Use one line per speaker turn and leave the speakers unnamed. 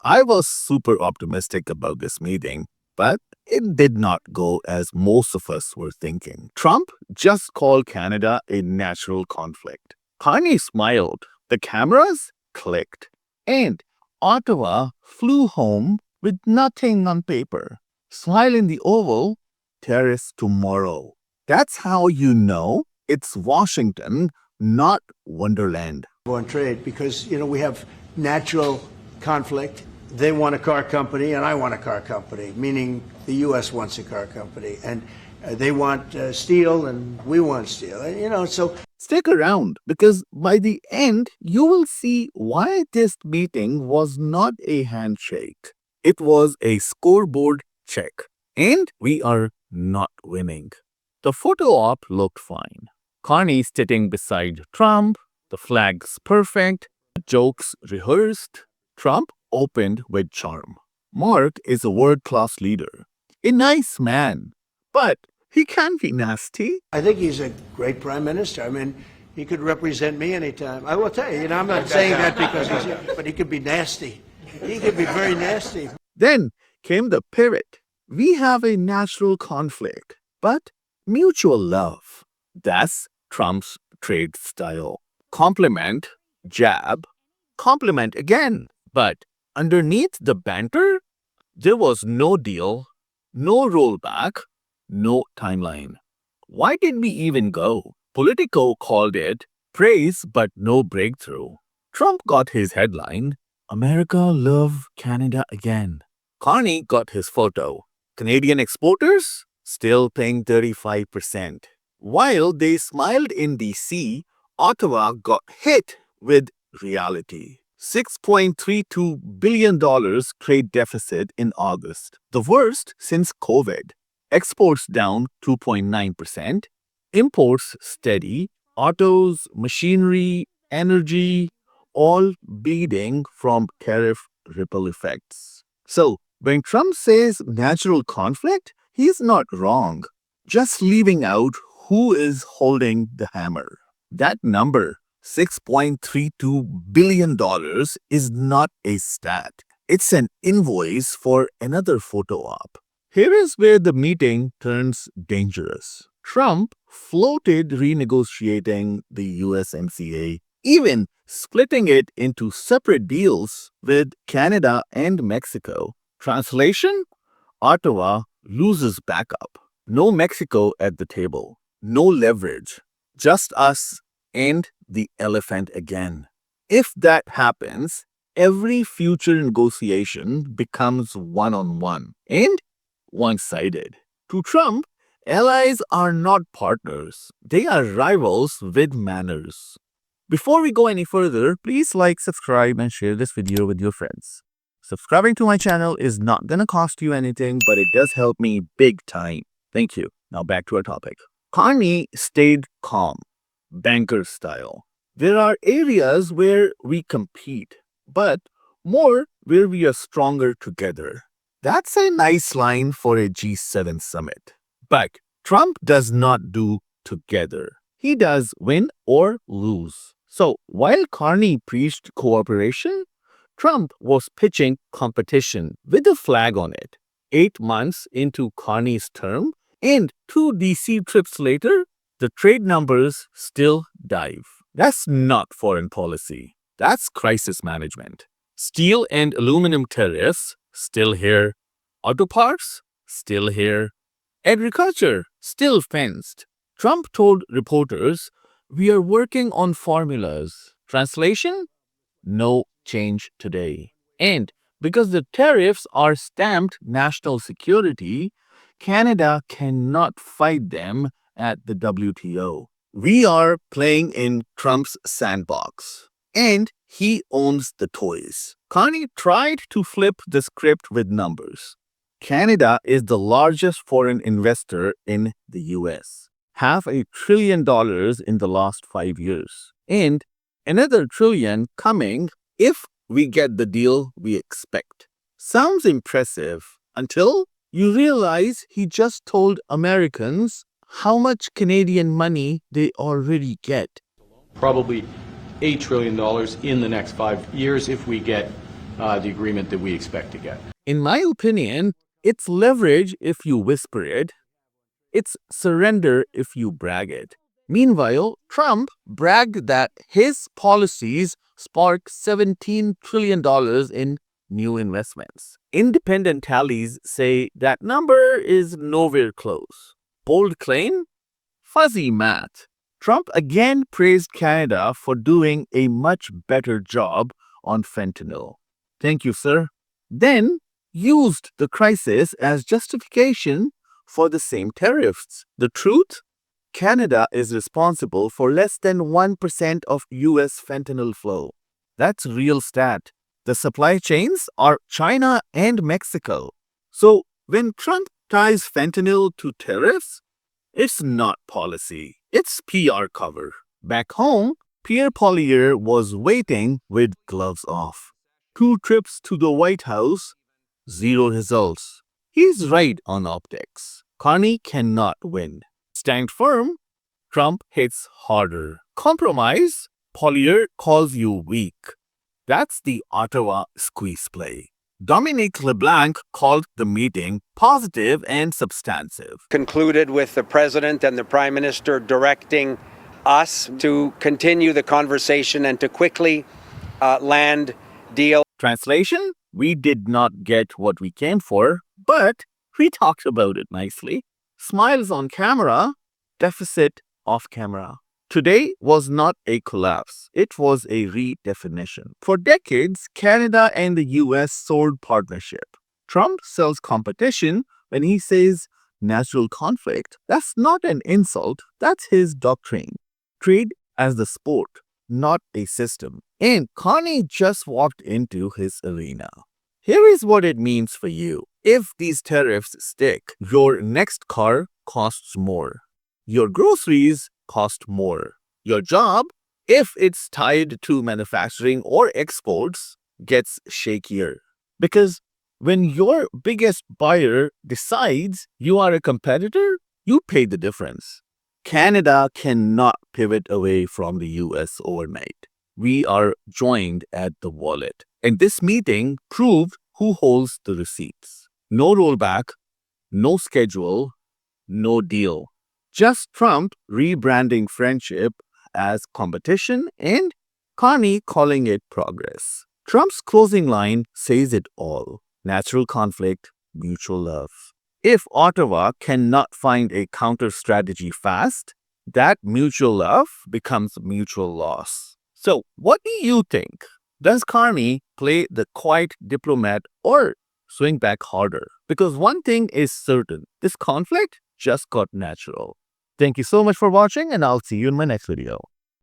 I was super optimistic about this meeting, but it did not go as most of us were thinking. Trump just called Canada a natural conflict. Carney smiled, the cameras clicked, and Ottawa flew home with nothing on paper. Smile in the Oval, tariffs tomorrow. That's how you know it's Washington, not Wonderland.
On trade because we have natural conflict. They want a car company and I want a car company, meaning the U.S. wants a car company, and they want steel and we want steel. So
Stick around because by the end, you will see why this meeting was not a handshake. It was a scoreboard check, and we are not winning. The photo op looked fine. Carney sitting beside Trump, the flag's perfect, the jokes rehearsed. Trump opened with charm. Mark is a world class leader, a nice man, but he can be nasty.
I think he's a great prime minister. I mean, he could represent me anytime. I will tell you, I'm not saying that because but he could be nasty. He could be very nasty.
Then came the pivot. We have a natural conflict, but mutual love. That's Trump's trade style. Compliment, jab, compliment again. But underneath the banter, there was no deal, no rollback, no timeline. Why did we even go? Politico called it praise but no breakthrough. Trump got his headline, America love Canada again. Carney got his photo. Canadian exporters still paying 35%. While they smiled in DC, Ottawa got hit with reality. $6.32 billion trade deficit in August, the worst since COVID. Exports down 2.9%, imports steady, autos, machinery, energy, all bleeding from tariff ripple effects. So, when Trump says natural conflict, he's not wrong, just leaving out who is holding the hammer. That number, $6.32 billion, is not a stat. It's an invoice for another photo op. Here is where the meeting turns dangerous. Trump floated renegotiating the USMCA, even splitting it into separate deals with Canada and Mexico. Translation? Ottawa loses backup. No Mexico at the table. No leverage. Just us and the elephant again. If that happens, every future negotiation becomes one-on-one and one-sided. To Trump, allies are not partners. They are rivals with manners. Before we go any further, please like, subscribe, and share this video with your friends. Subscribing to my channel is not gonna cost you anything, but it does help me big time. Thank you. Now back to our topic. Carney stayed calm, banker style. There are areas where we compete, but more where we are stronger together. That's a nice line for a G7 summit. But Trump does not do together. He does win or lose. So while Carney preached cooperation, Trump was pitching competition with a flag on it. 8 months into Carney's term and 2 DC trips later, the trade numbers still dive. That's not foreign policy. That's crisis management. Steel and aluminum tariffs still here. Auto parts still here. Agriculture still fenced. Trump told reporters, we are working on formulas. Translation? No change today. And because the tariffs are stamped national security, Canada cannot fight them at the WTO. We are playing in Trump's sandbox, and he owns the toys. Carney tried to flip the script with numbers. Canada is the largest foreign investor in the US, $500 billion in the last 5 years, and another trillion coming if we get the deal we expect. Sounds impressive until you realize he just told Americans how much Canadian money they already get.
Probably $8 trillion in the next 5 years if we get the agreement that we expect to get.
In my opinion, it's leverage if you whisper it. It's surrender if you brag it. Meanwhile, Trump bragged that his policies sparked $17 trillion in new investments. Independent tallies say that number is nowhere close. Bold claim? Fuzzy math. Trump again praised Canada for doing a much better job on fentanyl. Thank you, sir. Then used the crisis as justification for the same tariffs. The truth? Canada is responsible for less than 1% of US fentanyl flow. That's real stat. The supply chains are China and Mexico. So when Trump ties fentanyl to tariffs, it's not policy. It's PR cover. Back home, Pierre Poilievre was waiting with gloves off. 2 trips to the White House, 0 results. He's right on optics. Carney cannot win. Stand firm, Trump hits harder. Compromise, Poilievre calls you weak. That's the Ottawa squeeze play. Dominique LeBlanc called the meeting positive and substantive.
Concluded with the President and the Prime Minister directing us to continue the conversation and to quickly land deal.
Translation? We did not get what we came for, but we talked about it nicely. Smiles on camera, deficit off camera. Today was not a collapse. It was a redefinition. For decades, Canada and the US soared partnership. Trump sells competition when he says natural conflict. That's not an insult. That's his doctrine. Trade as the sport, not a system. And Carney just walked into his arena. Here is what it means for you. If these tariffs stick, your next car costs more. Your groceries cost more. Your job, if it's tied to manufacturing or exports, gets shakier. Because when your biggest buyer decides you are a competitor, you pay the difference. Canada cannot pivot away from the US overnight. We are joined at the wallet. And this meeting proved who holds the receipts. No rollback, no schedule, no deal. Just Trump rebranding friendship as competition and Carney calling it progress. Trump's closing line says it all. Natural conflict, mutual love. If Ottawa cannot find a counter strategy fast, that mutual love becomes mutual loss. So, what do you think? Does Carney play the quiet diplomat or swing back harder? Because one thing is certain, this conflict just got natural. Thank you so much for watching, and I'll see you in my next video.